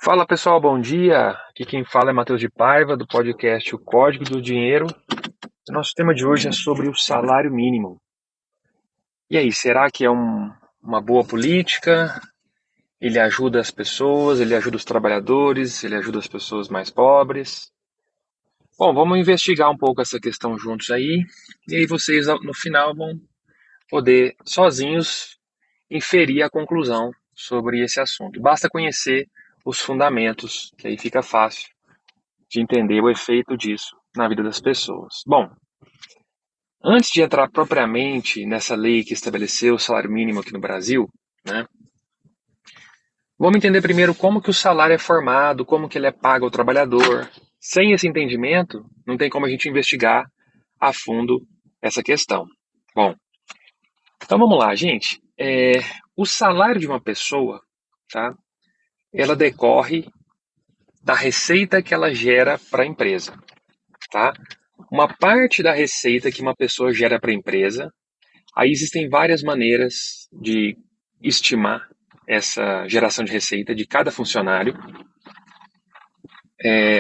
Fala pessoal, bom dia. Aqui quem fala é Matheus de Paiva, do podcast O Código do Dinheiro. O nosso tema de hoje é sobre o salário mínimo. E aí, será que é uma boa política? Ele ajuda as pessoas, ele ajuda os trabalhadores, ele ajuda as pessoas mais pobres? Bom, vamos investigar um pouco essa questão juntos aí. E aí vocês, no final, vão poder, sozinhos, inferir a conclusão sobre esse assunto. Basta conhecer os fundamentos, que aí fica fácil de entender o efeito disso na vida das pessoas. Bom, antes de entrar propriamente nessa lei que estabeleceu o salário mínimo aqui no Brasil, né, vamos entender primeiro como que o salário é formado, como que ele é pago ao trabalhador. Sem esse entendimento, não tem como a gente investigar a fundo essa questão. Bom, então vamos lá, gente. O salário de uma pessoa, tá? Ela decorre da receita que ela gera para a empresa, tá? Uma parte da receita que uma pessoa gera para a empresa, aí existem várias maneiras de estimar essa geração de receita de cada funcionário.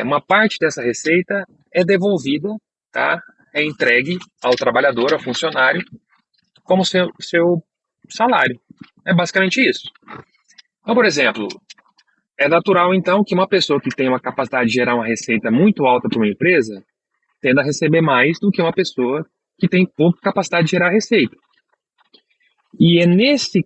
Uma parte dessa receita é devolvida, tá? É entregue ao trabalhador, ao funcionário, como seu salário. É basicamente isso. Então, por exemplo, é natural então que uma pessoa que tem uma capacidade de gerar uma receita muito alta para uma empresa tenda a receber mais do que uma pessoa que tem pouca capacidade de gerar receita. E é nesse,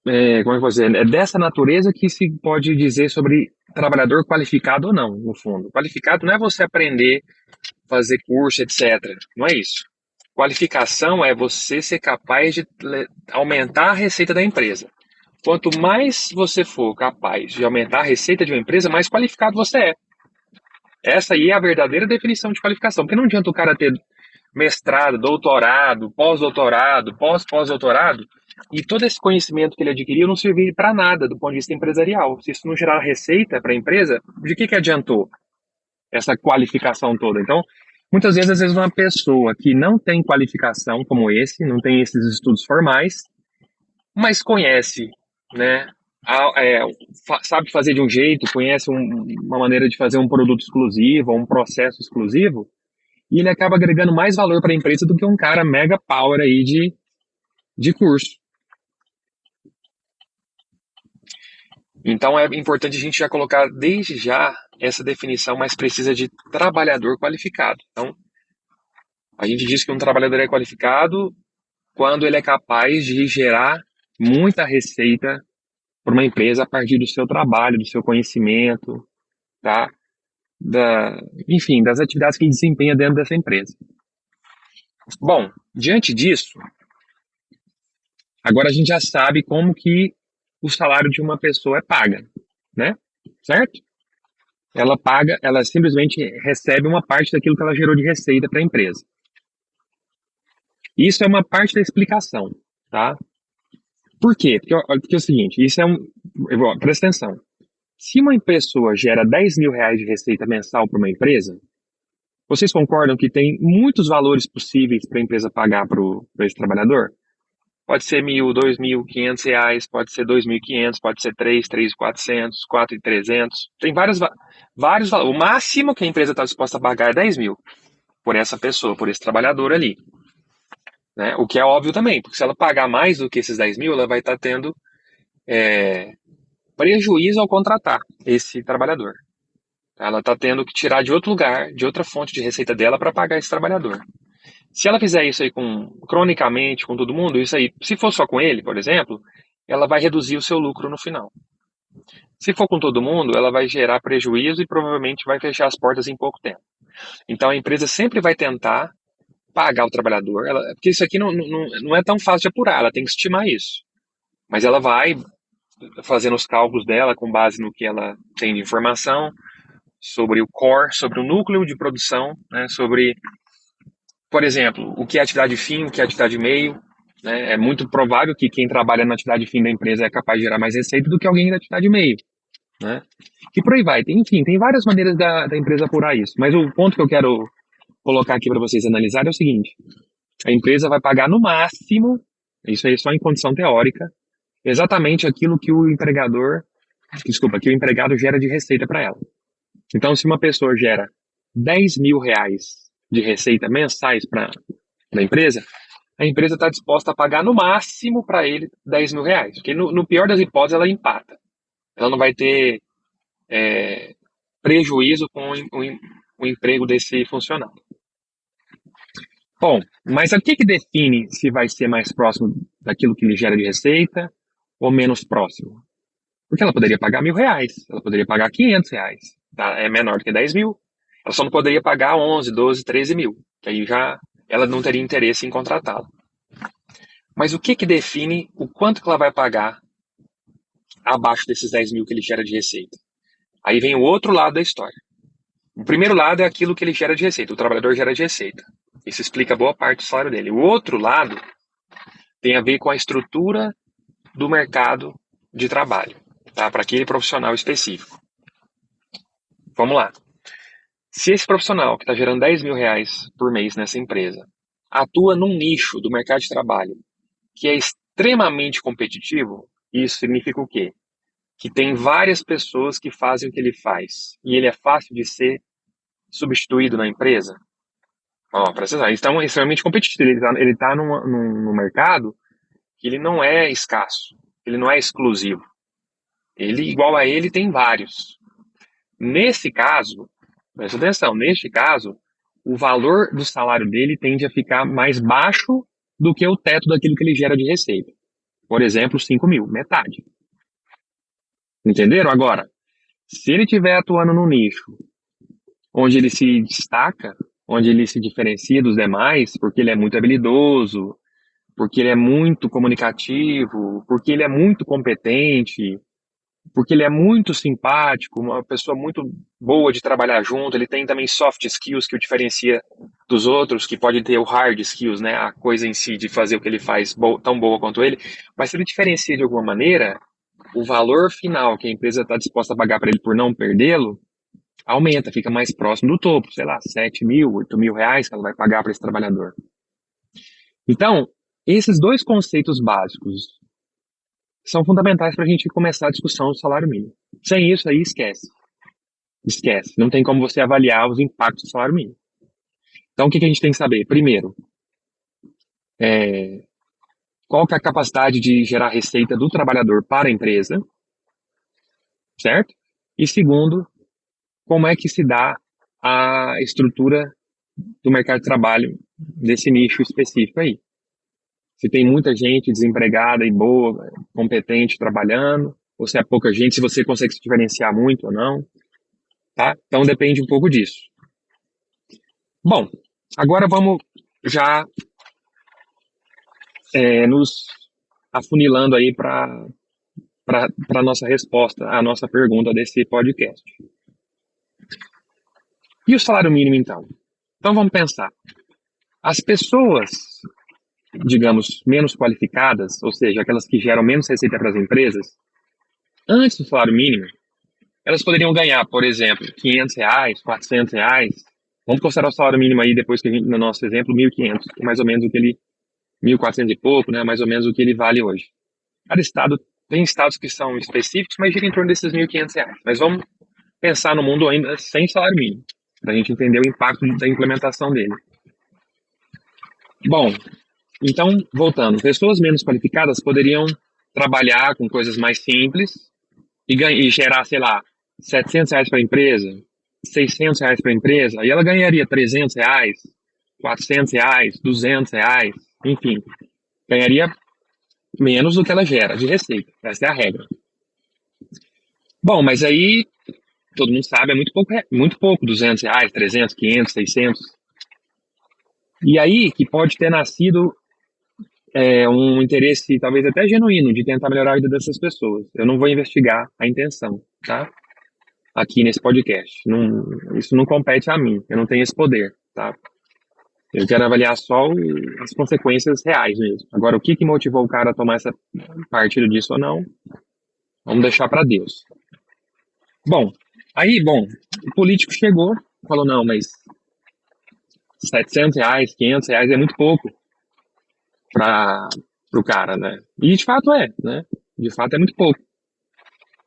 como é que eu vou dizer, é dessa natureza que se pode dizer sobre trabalhador qualificado ou não, no fundo. Qualificado não é você aprender, fazer curso, etc. Não é isso. Qualificação é você ser capaz de aumentar a receita da empresa. Quanto mais você for capaz de aumentar a receita de uma empresa, mais qualificado você é. Essa aí é a verdadeira definição de qualificação. Porque não adianta o cara ter mestrado, doutorado, pós-doutorado, pós-pós-doutorado, e todo esse conhecimento que ele adquiriu não servir para nada do ponto de vista empresarial. Se isso não gerar receita para a empresa, de que adiantou essa qualificação toda? Então, muitas vezes, uma pessoa que não tem qualificação como esse, não tem esses estudos formais, mas conhece, né, sabe fazer de um jeito, conhece uma maneira de fazer um produto exclusivo, ou um processo exclusivo, e ele acaba agregando mais valor para a empresa do que um cara mega power aí de curso. Então é importante a gente já colocar desde já essa definição mais precisa de trabalhador qualificado. Então, a gente diz que um trabalhador é qualificado quando ele é capaz de gerar muita receita para uma empresa a partir do seu trabalho, do seu conhecimento, tá? Enfim, das atividades que ele desempenha dentro dessa empresa. Bom, diante disso, agora a gente já sabe como que o salário de uma pessoa é paga, né? Certo? Ela simplesmente recebe uma parte daquilo que ela gerou de receita para a empresa. Isso é uma parte da explicação, tá? Por quê? Porque é o seguinte, presta atenção. Se uma pessoa gera 10 mil reais de receita mensal para uma empresa, vocês concordam que tem muitos valores possíveis para a empresa pagar para esse trabalhador? Pode ser 1.000, 2.000, R$ 500, pode ser 2.500, pode ser 3.400, 4.300. Tem vários valores. O máximo que a empresa está disposta a pagar é 10 mil por essa pessoa, por esse trabalhador ali. Né? O que é óbvio também, porque se ela pagar mais do que esses 10 mil, ela vai estar tendo prejuízo ao contratar esse trabalhador. Ela está tendo que tirar de outro lugar, de outra fonte de receita dela para pagar esse trabalhador. Se ela fizer isso aí cronicamente com todo mundo, isso aí, se for só com ele, por exemplo, ela vai reduzir o seu lucro no final. Se for com todo mundo, ela vai gerar prejuízo e provavelmente vai fechar as portas em pouco tempo. Então a empresa sempre vai tentar pagar o trabalhador, porque isso aqui não é tão fácil de apurar, ela tem que estimar isso. Mas ela vai fazendo os cálculos dela com base no que ela tem de informação sobre o core, sobre o núcleo de produção, né, sobre, por exemplo, o que é atividade fim, o que é atividade meio. Né, é muito provável que quem trabalha na atividade fim da empresa é capaz de gerar mais receita do que alguém da atividade meio. Né? E por aí vai. Enfim, tem várias maneiras da empresa apurar isso. Mas o ponto que eu quero colocar aqui para vocês analisarem é o seguinte: a empresa vai pagar no máximo, isso aí só em condição teórica, exatamente aquilo que o empregador desculpa, que o empregado gera de receita para ela. Então, se uma pessoa gera R$ 10.000 de receita mensais para a empresa está disposta a pagar no máximo para ele R$ 10.000. Porque no pior das hipóteses, ela empata. Ela não vai ter prejuízo com o emprego desse funcionário. Bom, mas o que define se vai ser mais próximo daquilo que ele gera de receita ou menos próximo? Porque ela poderia pagar R$ 1.000, ela poderia pagar R$ 500, tá? É menor do que 10 mil. Ela só não poderia pagar 11, 12, 13 mil, que aí já ela não teria interesse em contratá-lo. Mas o que define o quanto que ela vai pagar abaixo desses 10 mil que ele gera de receita? Aí vem o outro lado da história. O primeiro lado é aquilo que ele gera de receita, o trabalhador gera de receita. Isso explica boa parte do salário dele. O outro lado tem a ver com a estrutura do mercado de trabalho, tá? Para aquele profissional específico. Vamos lá. Se esse profissional que está gerando R$ 10.000 por mês nessa empresa atua num nicho do mercado de trabalho que é extremamente competitivo, isso significa o quê? Que tem várias pessoas que fazem o que ele faz e ele é fácil de ser substituído na empresa. Presta atenção, então é extremamente competitivo. Ele tá num mercado que ele não é escasso, ele não é exclusivo. Ele, igual a ele, tem vários. Nesse caso, presta atenção, neste caso, o valor do salário dele tende a ficar mais baixo do que o teto daquilo que ele gera de receita. Por exemplo, 5 mil, metade. Entenderam? Agora, se ele estiver atuando no nicho onde ele se destaca, onde ele se diferencia dos demais, porque ele é muito habilidoso, porque ele é muito comunicativo, porque ele é muito competente, porque ele é muito simpático, uma pessoa muito boa de trabalhar junto, ele tem também soft skills que o diferencia dos outros, que pode ter o hard skills, né, a coisa em si de fazer o que ele faz tão boa quanto ele, mas se ele diferencia de alguma maneira, o valor final que a empresa está disposta a pagar para ele por não perdê-lo, aumenta, fica mais próximo do topo, sei lá, 7 mil, 8 mil reais que ela vai pagar para esse trabalhador. Então, esses dois conceitos básicos são fundamentais para a gente começar a discussão do salário mínimo. Sem isso aí, esquece. Esquece. Não tem como você avaliar os impactos do salário mínimo. Então, o que a gente tem que saber? Primeiro, qual que é a capacidade de gerar receita do trabalhador para a empresa, certo? E segundo, como é que se dá a estrutura do mercado de trabalho desse nicho específico aí. Se tem muita gente desempregada e boa, competente, trabalhando, ou se é pouca gente, se você consegue se diferenciar muito ou não, tá? Então depende um pouco disso. Bom, agora vamos já nos afunilando aí para a nossa resposta, a nossa pergunta desse podcast. E o salário mínimo, então? Então vamos pensar. As pessoas, digamos, menos qualificadas, ou seja, aquelas que geram menos receita para as empresas, antes do salário mínimo, elas poderiam ganhar, por exemplo, R$ 500, R$ 400. Vamos considerar o salário mínimo aí, depois que a gente, no nosso exemplo, 1.500, que é mais ou menos o que ele, 1.400 e pouco, né, mais ou menos o que ele vale hoje. Cada estado, tem estados que são específicos, mas gira em torno desses R$ 1.500. Mas vamos pensar no mundo ainda sem salário mínimo, para a gente entender o impacto da implementação dele. Bom, então, voltando, pessoas menos qualificadas poderiam trabalhar com coisas mais simples e gerar, sei lá, R$ 700 para a empresa, R$ 600 para a empresa, aí ela ganharia R$ 300, R$ 400, R$ 200, enfim, ganharia menos do que ela gera de receita. Essa é a regra. Bom, mas aí todo mundo sabe, é muito pouco, R$ 200, 300, 500, 600. E aí que pode ter nascido um interesse talvez até genuíno de tentar melhorar a vida dessas pessoas. Eu não vou investigar a intenção, tá? Aqui nesse podcast. Isso não compete a mim, eu não tenho esse poder, tá? Eu quero avaliar só as consequências reais mesmo. Agora, o que motivou o cara a tomar essa partido disso ou não, vamos deixar para Deus. Bom, o político chegou, falou, não, mas R$ 700, R$ 500 é muito pouco para o cara, né? E de fato né? De fato é muito pouco.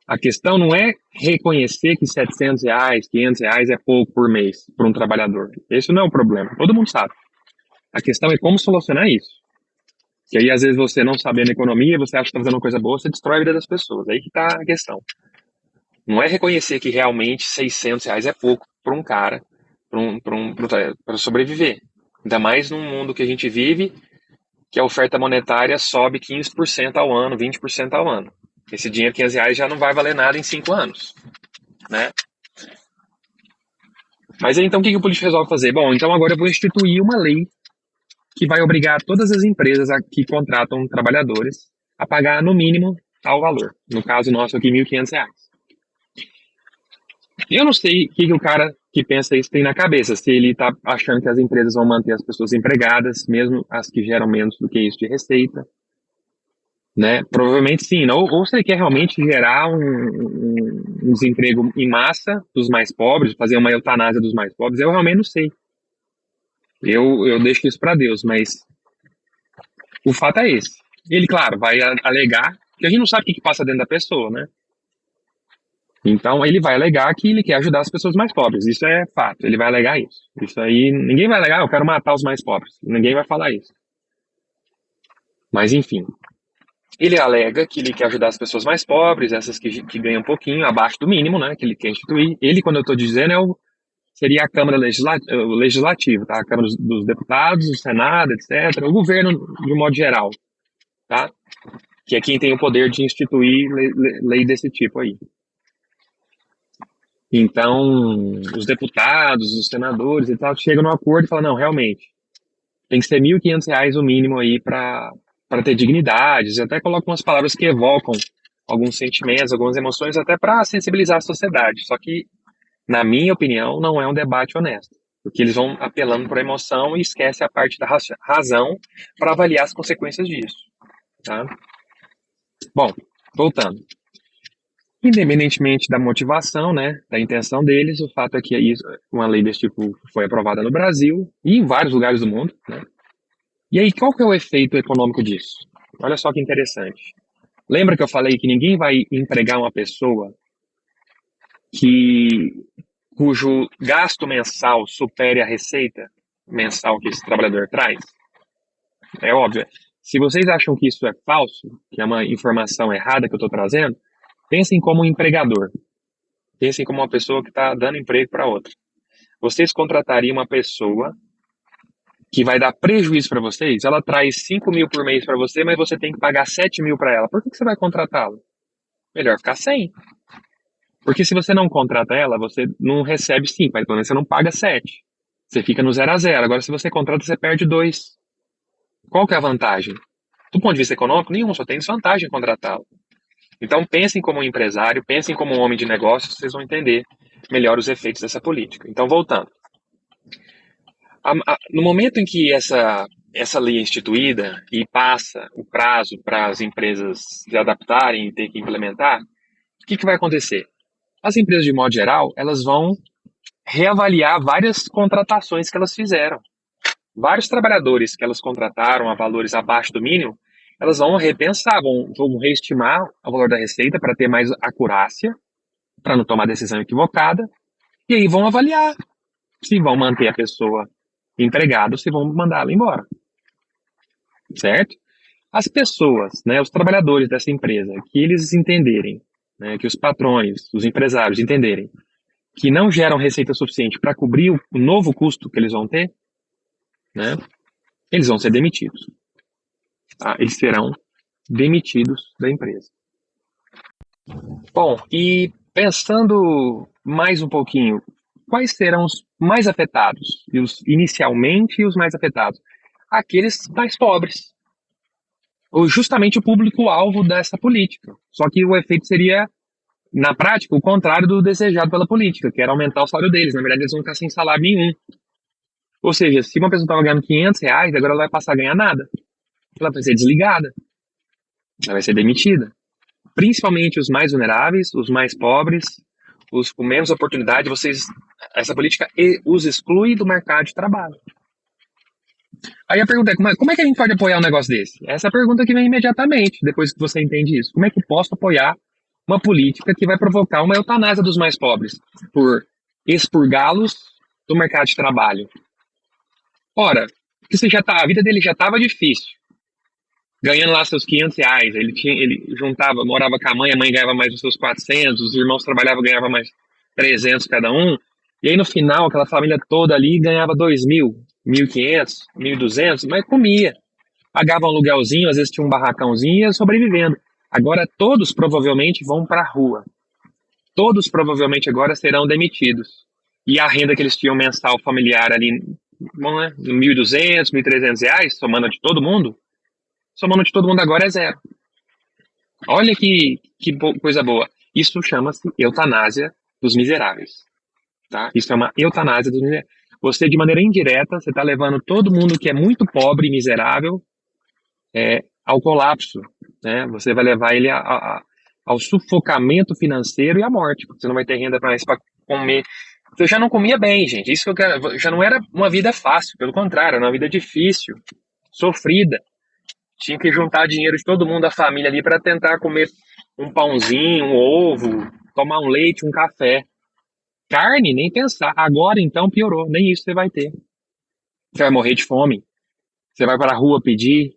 A questão não é reconhecer que R$ 700, R$ 500 é pouco por mês para um trabalhador. Esse não é o problema, todo mundo sabe. A questão é como solucionar isso. Que aí, às vezes, você não sabendo economia, você acha que está fazendo uma coisa boa, você destrói a vida das pessoas. Aí que está a questão. Não é reconhecer que realmente R$ 600 é pouco para um cara, para sobreviver. Ainda mais num mundo que a gente vive, que a oferta monetária sobe 15% ao ano, 20% ao ano. Esse dinheiro, R$ 500, já não vai valer nada em 5 anos, né? Mas aí, então, o que o político resolve fazer? Bom, então agora eu vou instituir uma lei que vai obrigar todas as empresas que contratam trabalhadores a pagar, no mínimo, tal valor. No caso nosso aqui, R$ 1.500. Eu não sei o que o cara que pensa isso tem na cabeça, se ele está achando que as empresas vão manter as pessoas empregadas, mesmo as que geram menos do que isso de receita, né? Provavelmente sim, ou se ele quer realmente gerar um desemprego em massa dos mais pobres, fazer uma eutanásia dos mais pobres, eu realmente não sei. Eu deixo isso para Deus, mas o fato é esse. Ele, claro, vai alegar, que a gente não sabe o que passa dentro da pessoa, né? Então, ele vai alegar que ele quer ajudar as pessoas mais pobres. Isso é fato. Ele vai alegar isso. Isso aí, ninguém vai alegar, eu quero matar os mais pobres. Ninguém vai falar isso. Mas, enfim. Ele alega que ele quer ajudar as pessoas mais pobres, essas que ganham um pouquinho, abaixo do mínimo, né? Que ele quer instituir. Ele, quando eu estou dizendo, seria a Câmara Legislativa, tá? A Câmara dos Deputados, o Senado, etc. O governo, de um modo geral, tá? Que é quem tem o poder de instituir lei desse tipo aí. Então, os deputados, os senadores e tal, chegam no acordo e falam, não, realmente, tem que ser R$ 1.500 o mínimo aí para ter dignidade. Eles até colocam umas palavras que evocam alguns sentimentos, algumas emoções, até para sensibilizar a sociedade. Só que, na minha opinião, não é um debate honesto. Porque eles vão apelando para a emoção e esquecem a parte da razão para avaliar as consequências disso. Tá? Bom, voltando. Independentemente da motivação, né, da intenção deles, o fato é que uma lei desse tipo foi aprovada no Brasil e em vários lugares do mundo, né? E aí, qual que é o efeito econômico disso? Olha só que interessante. Lembra que eu falei que ninguém vai empregar uma pessoa cujo gasto mensal supere a receita mensal que esse trabalhador traz? É óbvio. Se vocês acham que isso é falso, que é uma informação errada que eu estou trazendo, pensem como um empregador. Pensem como uma pessoa que está dando emprego para outra. Vocês contratariam uma pessoa que vai dar prejuízo para vocês? Ela traz 5 mil por mês para você, mas você tem que pagar 7 mil para ela. Por que você vai contratá-la? Melhor ficar sem. Porque se você não contrata ela, você não recebe 5, mas pelo menos você não paga 7. Você fica no 0 a 0. Agora, se você contrata, você perde 2. Qual que é a vantagem? Do ponto de vista econômico, nenhum, só tem desvantagem em contratá-lo. Então, pensem como um empresário, pensem como um homem de negócios, vocês vão entender melhor os efeitos dessa política. Então, voltando. No momento em que essa lei é instituída e passa o prazo para as empresas se adaptarem e ter que implementar, o que vai acontecer? As empresas, de modo geral, elas vão reavaliar várias contratações que elas fizeram. Vários trabalhadores que elas contrataram a valores abaixo do mínimo, elas vão repensar, vão reestimar o valor da receita para ter mais acurácia, para não tomar decisão equivocada, e aí vão avaliar se vão manter a pessoa empregada ou se vão mandá-la embora. Certo? As pessoas, né, os trabalhadores dessa empresa, que eles entenderem, né, que os patrões, os empresários entenderem que não geram receita suficiente para cobrir o novo custo que eles vão ter, né, eles vão ser demitidos. Tá? Eles serão demitidos da empresa. Bom, e pensando mais um pouquinho, quais serão os mais afetados? Inicialmente, os mais afetados? Aqueles mais pobres. Ou justamente o público-alvo dessa política. Só que o efeito seria, na prática, o contrário do desejado pela política, que era aumentar o salário deles. Na verdade, eles vão ficar sem salário nenhum. Ou seja, se uma pessoa estava ganhando R$ 500, agora ela vai passar a ganhar nada. Ela vai ser desligada. Ela vai ser demitida. Principalmente os mais vulneráveis, os mais pobres, os com menos oportunidade, essa política os exclui do mercado de trabalho. Aí a pergunta é, como é que a gente pode apoiar um negócio desse? Essa é a pergunta que vem imediatamente, depois que você entende isso. Como é que eu posso apoiar uma política que vai provocar uma eutanásia dos mais pobres, por expurgá-los do mercado de trabalho. Ora, que você já tá, a vida dele já estava difícil, ganhando lá seus R$ 500, ele juntava, morava com a mãe ganhava mais os seus 400, os irmãos trabalhavam, ganhava mais 300 cada um, e aí no final, aquela família toda ali ganhava 2.000, 1.500, 1.200, mas comia, pagava um aluguelzinho, às vezes tinha um barracãozinho e ia sobrevivendo. Agora todos provavelmente vão para a rua, todos provavelmente agora serão demitidos, e a renda que eles tinham mensal familiar ali, bom, né, R$ 1.200, R$ 1.300, somando de todo mundo agora é zero. Olha que coisa boa. Isso chama-se eutanásia dos miseráveis. Tá? Isso é uma eutanásia dos miseráveis. Você, de maneira indireta, você está levando todo mundo que é muito pobre e miserável ao colapso. Né? Você vai levar ele ao sufocamento financeiro e à morte, porque você não vai ter renda mais para comer. Você já não comia bem, gente. Isso que eu quero. Já não era uma vida fácil, pelo contrário, era uma vida difícil, sofrida. Tinha que juntar dinheiro de todo mundo da família ali para tentar comer um pãozinho, um ovo, tomar um leite, um café. Carne, nem pensar. Agora então piorou, nem isso você vai ter. Você vai morrer de fome. Você vai para a rua pedir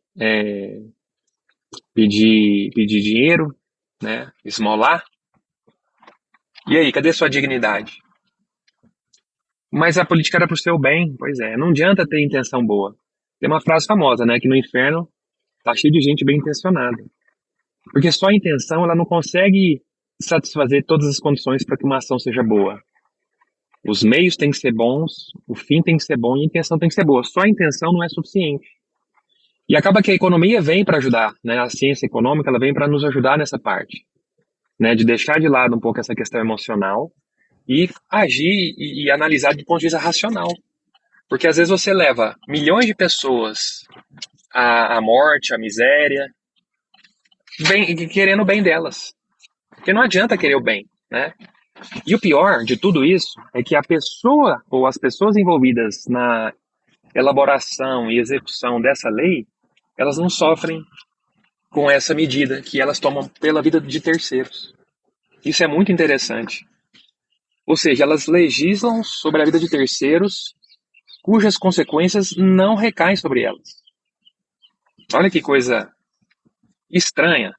dinheiro, né? Esmolar. E aí, cadê sua dignidade? Mas a política era pro seu bem, pois é. Não adianta ter intenção boa. Tem uma frase famosa, né? Que no inferno tá cheio de gente bem intencionada. Porque só a intenção, ela não consegue satisfazer todas as condições para que uma ação seja boa. Os meios têm que ser bons, o fim tem que ser bom e a intenção tem que ser boa. Só a intenção não é suficiente. E acaba que a economia vem para ajudar, né? A ciência econômica ela vem para nos ajudar nessa parte, né? De deixar de lado um pouco essa questão emocional e agir e analisar do ponto de vista racional. Porque às vezes você leva milhões de pessoas à morte, à miséria, querendo o bem delas. Porque não adianta querer o bem, né? E o pior de tudo isso é que a pessoa ou as pessoas envolvidas na elaboração e execução dessa lei, elas não sofrem com essa medida que elas tomam pela vida de terceiros. Isso é muito interessante. Ou seja, elas legislam sobre a vida de terceiros cujas consequências não recaem sobre elas. Olha que coisa estranha.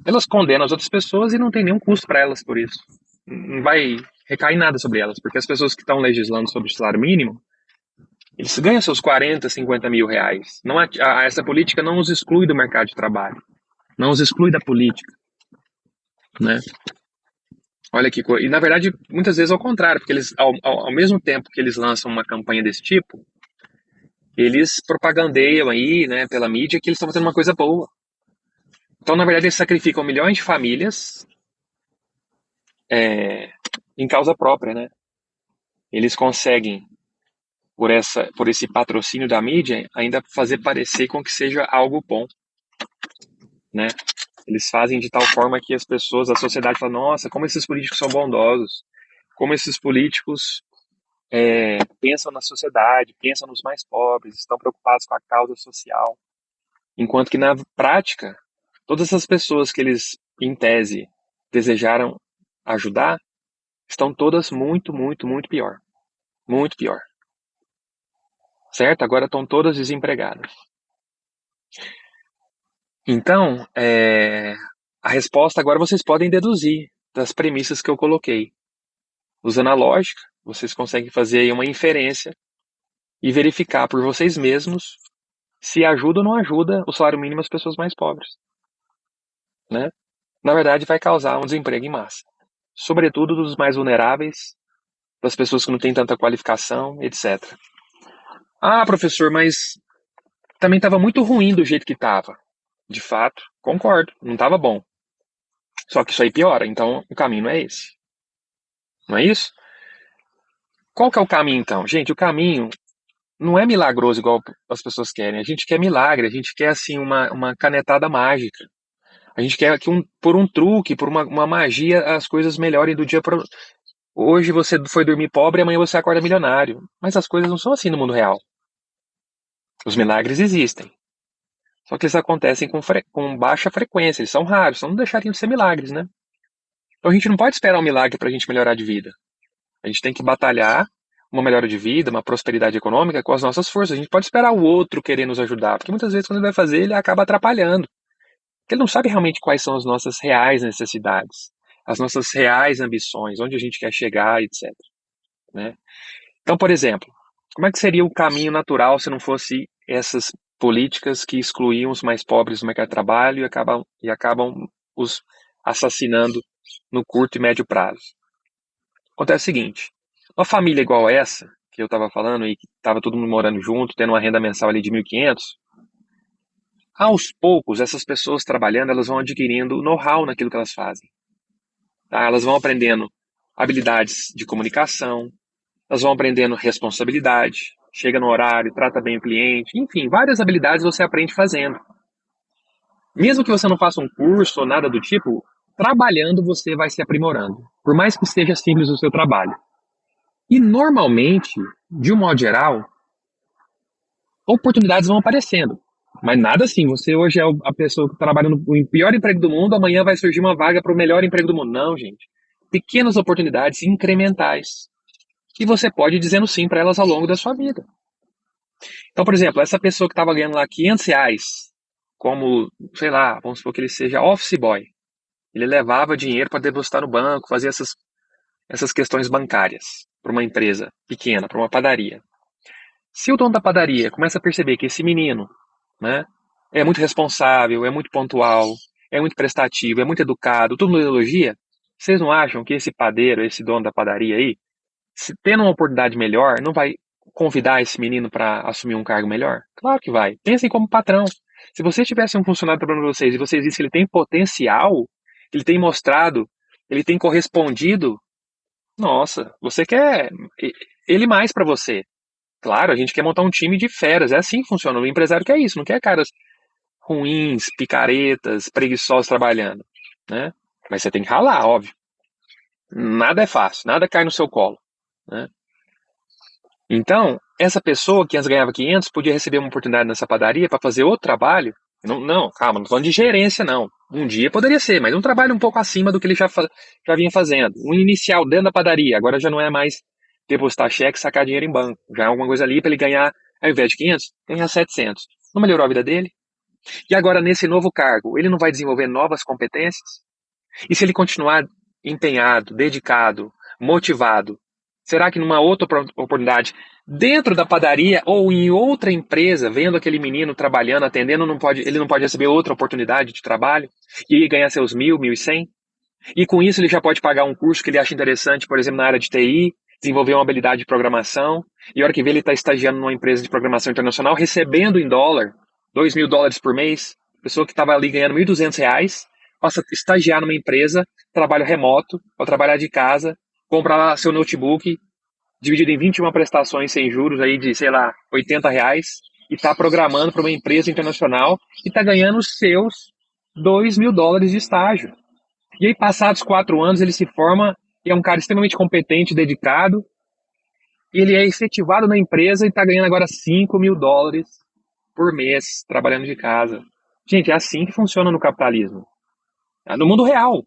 Elas condenam as outras pessoas e não tem nenhum custo para elas por isso. Não vai recair nada sobre elas, porque as pessoas que estão legislando sobre o salário mínimo, eles ganham seus 40, 50 mil reais. Não, essa política não os exclui do mercado de trabalho, não os exclui da política, né? Olha que coisa. E na verdade, muitas vezes ao contrário, porque eles, ao mesmo tempo que eles lançam uma campanha desse tipo, eles propagandeiam aí, né, pela mídia que eles estão fazendo uma coisa boa. Então, na verdade, eles sacrificam milhões de famílias em causa própria, né? Eles conseguem, por esse patrocínio da mídia, ainda fazer parecer com que seja algo bom, né? Eles fazem de tal forma que as pessoas, a sociedade fala, nossa, como esses políticos são bondosos, como esses políticos pensam na sociedade, pensam nos mais pobres, estão preocupados com a causa social. Enquanto que na prática, todas essas pessoas que eles, em tese, desejaram ajudar, estão todas muito, muito, muito pior. Muito pior. Certo? Agora estão todas desempregadas. Então, a resposta agora vocês podem deduzir das premissas que eu coloquei. Usando a lógica, vocês conseguem fazer aí uma inferência e verificar por vocês mesmos se ajuda ou não ajuda o salário mínimo às pessoas mais pobres. Né? Na verdade, vai causar um desemprego em massa. Sobretudo dos mais vulneráveis, das pessoas que não têm tanta qualificação, etc. Ah, professor, mas também estava muito ruim do jeito que estava. De fato, concordo, não estava bom. Só que isso aí piora, então o caminho não é esse. Não é isso? Qual que é o caminho, então? Gente, o caminho não é milagroso igual as pessoas querem. A gente quer milagre, a gente quer, assim, uma canetada mágica. A gente quer que por um truque, por uma magia, as coisas melhorem do dia para... Hoje você foi dormir pobre, amanhã você acorda milionário. Mas as coisas não são assim no mundo real. Os milagres existem. Só que eles acontecem com baixa frequência, eles são raros, senão não deixariam de ser milagres, né? Então a gente não pode esperar um milagre para a gente melhorar de vida. A gente tem que batalhar uma melhora de vida, uma prosperidade econômica com as nossas forças. A gente pode esperar o outro querer nos ajudar, porque muitas vezes quando ele vai fazer, ele acaba atrapalhando. Porque ele não sabe realmente quais são as nossas reais necessidades, as nossas reais ambições, onde a gente quer chegar, etc. Né? Então, por exemplo, como é que seria o caminho natural se não fosse essas políticas que excluíam os mais pobres do mercado de trabalho e acabam os assassinando no curto e médio prazo? Acontece o seguinte, uma família igual essa, que eu estava falando, e que estava todo mundo morando junto, tendo uma renda mensal ali de 1.500, aos poucos, essas pessoas trabalhando, elas vão adquirindo know-how naquilo que elas fazem. Tá? Elas vão aprendendo habilidades de comunicação, elas vão aprendendo responsabilidade, chega no horário, trata bem o cliente, enfim, várias habilidades você aprende fazendo. Mesmo que você não faça um curso ou nada do tipo, trabalhando você vai se aprimorando, por mais que seja simples o seu trabalho. E normalmente, de um modo geral, oportunidades vão aparecendo. Mas nada assim, você hoje é a pessoa que trabalha no pior emprego do mundo, amanhã vai surgir uma vaga para o melhor emprego do mundo. Não, gente. Pequenas oportunidades incrementais que você pode ir dizendo sim para elas ao longo da sua vida. Então, por exemplo, essa pessoa que estava ganhando lá R$ 500, como, sei lá, vamos supor que ele seja office boy. Ele levava dinheiro para depositar no banco, fazia essas questões bancárias para uma empresa pequena, para uma padaria. Se o dono da padaria começa a perceber que esse menino, né, é muito responsável, é muito pontual, é muito prestativo, é muito educado, tudo elogia, vocês não acham que esse padeiro, esse dono da padaria aí, se tendo uma oportunidade melhor, não vai convidar esse menino para assumir um cargo melhor? Claro que vai. Pensem como patrão. Se vocês tivessem um funcionário trabalhando com vocês e vocês dissem que ele tem potencial, ele tem mostrado, ele tem correspondido, nossa, você quer ele mais para você. Claro, a gente quer montar um time de feras, é assim que funciona. O empresário quer isso, não quer caras ruins, picaretas, preguiçosos trabalhando, né? Mas você tem que ralar, óbvio. Nada é fácil, nada cai no seu colo, né? Então, essa pessoa que antes ganhava 500 podia receber uma oportunidade nessa padaria para fazer outro trabalho. Não, não, calma, não estou falando de gerência, não. Um dia poderia ser, mas um trabalho um pouco acima do que ele já vinha fazendo. Um inicial dentro da padaria, agora já não é mais depositar cheque e sacar dinheiro em banco. Já é alguma coisa ali para ele ganhar, ao invés de 500, ganhar 700. Não melhorou a vida dele? E agora, nesse novo cargo, ele não vai desenvolver novas competências? E se ele continuar empenhado, dedicado, motivado, será que numa outra oportunidade, dentro da padaria ou em outra empresa, vendo aquele menino trabalhando, atendendo, ele não pode receber outra oportunidade de trabalho e ganhar seus 1.000, 1.100? E com isso ele já pode pagar um curso que ele acha interessante, por exemplo, na área de TI, desenvolver uma habilidade de programação, e a hora que vê ele está estagiando numa empresa de programação internacional, recebendo em dólar, US$ 2.000 por mês, pessoa que estava ali ganhando R$ 1.200, passa a estagiar numa empresa, trabalho remoto, ou trabalhar de casa, compra lá seu notebook, dividido em 21 prestações sem juros aí de, sei lá, R$ 80, e está programando para uma empresa internacional e está ganhando os seus US$ 2.000 de estágio. E aí, passados 4 anos, ele se forma e é um cara extremamente competente, dedicado. E ele é efetivado na empresa e está ganhando agora US$ 5.000 por mês, trabalhando de casa. Gente, é assim que funciona no capitalismo. No mundo real.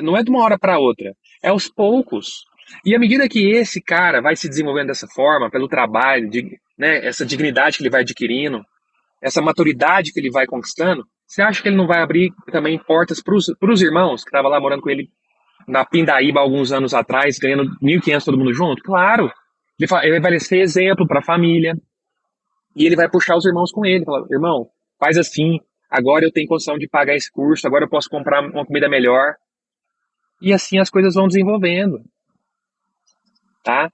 Não é de uma hora para outra. É aos poucos. E à medida que esse cara vai se desenvolvendo dessa forma, pelo trabalho, né, essa dignidade que ele vai adquirindo, essa maturidade que ele vai conquistando, você acha que ele não vai abrir também portas para os irmãos que estavam lá morando com ele na Pindaíba alguns anos atrás, ganhando 1.500 todo mundo junto? Claro. Ele vai ser exemplo para a família e ele vai puxar os irmãos com ele. Falar, irmão, faz assim, agora eu tenho condição de pagar esse curso, agora eu posso comprar uma comida melhor. E assim as coisas vão desenvolvendo, tá?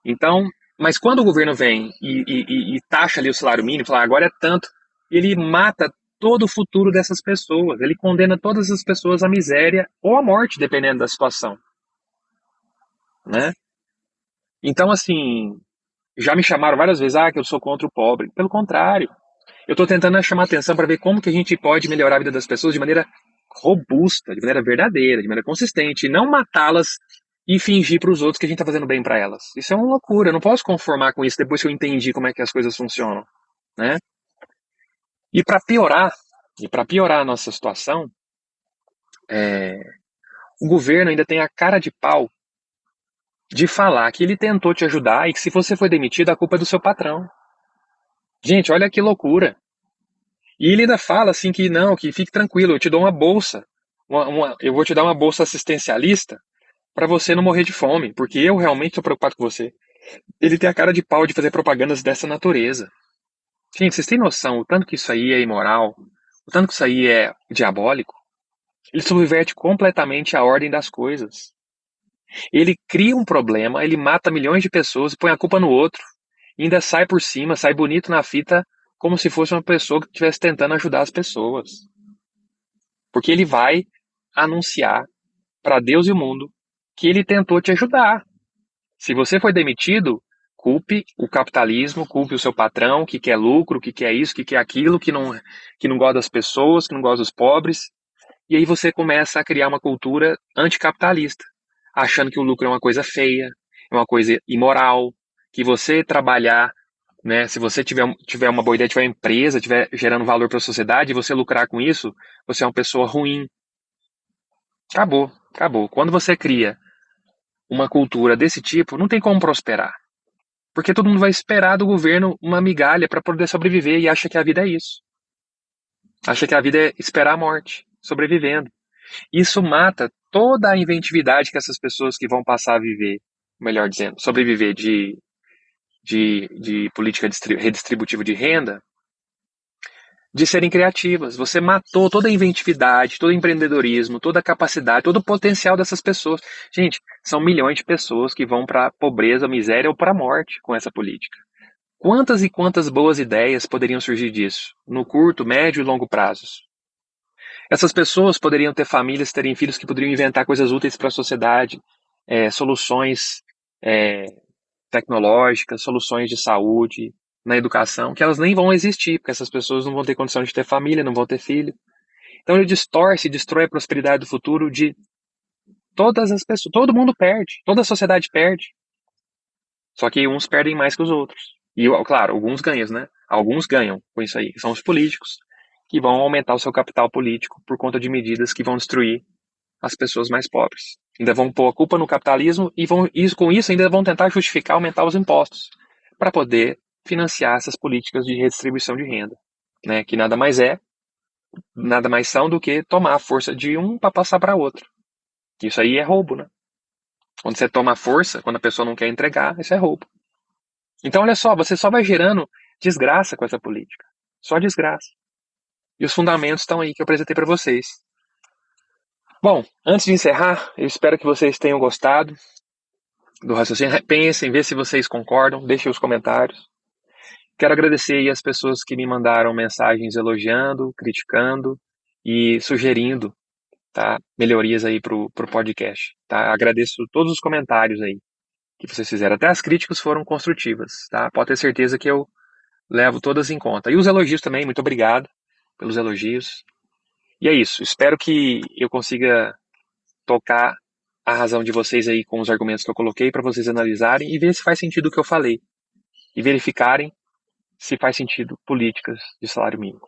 Então, mas quando o governo vem e taxa ali o salário mínimo, fala, agora é tanto, ele mata todo o futuro dessas pessoas, ele condena todas as pessoas à miséria ou à morte, dependendo da situação, né? Então, assim, já me chamaram várias vezes, que eu sou contra o pobre. Pelo contrário, eu estou tentando chamar atenção para ver como que a gente pode melhorar a vida das pessoas de maneira robusta, de maneira verdadeira, de maneira consistente, e não matá-las e fingir para os outros que a gente está fazendo bem para elas. Isso é uma loucura, eu não posso conformar com isso depois que eu entendi como é que as coisas funcionam, né? E para piorar, a nossa situação, o governo ainda tem a cara de pau de falar que ele tentou te ajudar e que se você foi demitido, a culpa é do seu patrão. Gente, olha que loucura. E ele ainda fala assim que não, que fique tranquilo, eu te dou uma bolsa. Eu vou te dar uma bolsa assistencialista para você não morrer de fome, porque eu realmente estou preocupado com você. Ele tem a cara de pau de fazer propagandas dessa natureza. Gente, vocês têm noção o tanto que isso aí é imoral? O tanto que isso aí é diabólico? Ele subverte completamente a ordem das coisas. Ele cria um problema, ele mata milhões de pessoas e põe a culpa no outro. E ainda sai por cima, sai bonito na fita, como se fosse uma pessoa que estivesse tentando ajudar as pessoas. Porque ele vai anunciar para Deus e o mundo que ele tentou te ajudar. Se você foi demitido, culpe o capitalismo, culpe o seu patrão, que quer lucro, que quer isso, que quer aquilo, que não gosta das pessoas, que não gosta dos pobres. E aí você começa a criar uma cultura anticapitalista, achando que o lucro é uma coisa feia, é uma coisa imoral, que você trabalhar, né, se você tiver uma boa ideia, tiver uma empresa, tiver gerando valor para a sociedade, e você lucrar com isso, você é uma pessoa ruim. Acabou, acabou. Quando você cria uma cultura desse tipo, não tem como prosperar. Porque todo mundo vai esperar do governo uma migalha para poder sobreviver e acha que a vida é isso. Acha que a vida é esperar a morte, sobrevivendo. Isso mata toda a inventividade que essas pessoas que vão passar a viver, melhor dizendo, sobreviver de política redistributiva de renda, de serem criativas. Você matou toda a inventividade, todo o empreendedorismo, toda a capacidade, todo o potencial dessas pessoas. Gente, são milhões de pessoas que vão para a pobreza, miséria ou para a morte com essa política. Quantas e quantas boas ideias poderiam surgir disso, no curto, médio e longo prazos? Essas pessoas poderiam ter famílias, terem filhos que poderiam inventar coisas úteis para a sociedade, soluções é, tecnológicas, soluções de saúde, na educação, que elas nem vão existir, porque essas pessoas não vão ter condição de ter família, não vão ter filho. Então ele distorce, destrói a prosperidade do futuro de todas as pessoas. Todo mundo perde, toda a sociedade perde. Só que uns perdem mais que os outros. E, claro, alguns ganham, né? Alguns ganham com isso aí. São os políticos que vão aumentar o seu capital político por conta de medidas que vão destruir as pessoas mais pobres. Ainda vão pôr a culpa no capitalismo e com isso ainda vão tentar justificar aumentar os impostos para poder financiar essas políticas de redistribuição de renda, né? Que nada mais são do que tomar a força de um para passar para outro. Isso aí é roubo, né? Quando você toma a força, quando a pessoa não quer entregar, isso é roubo. Então, olha só, você só vai gerando desgraça com essa política. Só desgraça. E os fundamentos estão aí que eu apresentei para vocês. Bom, antes de encerrar, eu espero que vocês tenham gostado do raciocínio. Pensem, vê se vocês concordam, deixem os comentários. Quero agradecer aí as pessoas que me mandaram mensagens elogiando, criticando e sugerindo, tá, melhorias aí pro podcast. Tá? Agradeço todos os comentários aí que vocês fizeram. Até as críticas foram construtivas. Tá? Pode ter certeza que eu levo todas em conta. E os elogios também, muito obrigado pelos elogios. E é isso, espero que eu consiga tocar a razão de vocês aí com os argumentos que eu coloquei para vocês analisarem e ver se faz sentido o que eu falei. E verificarem se faz sentido políticas de salário mínimo.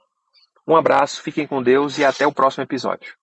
Um abraço, fiquem com Deus e até o próximo episódio.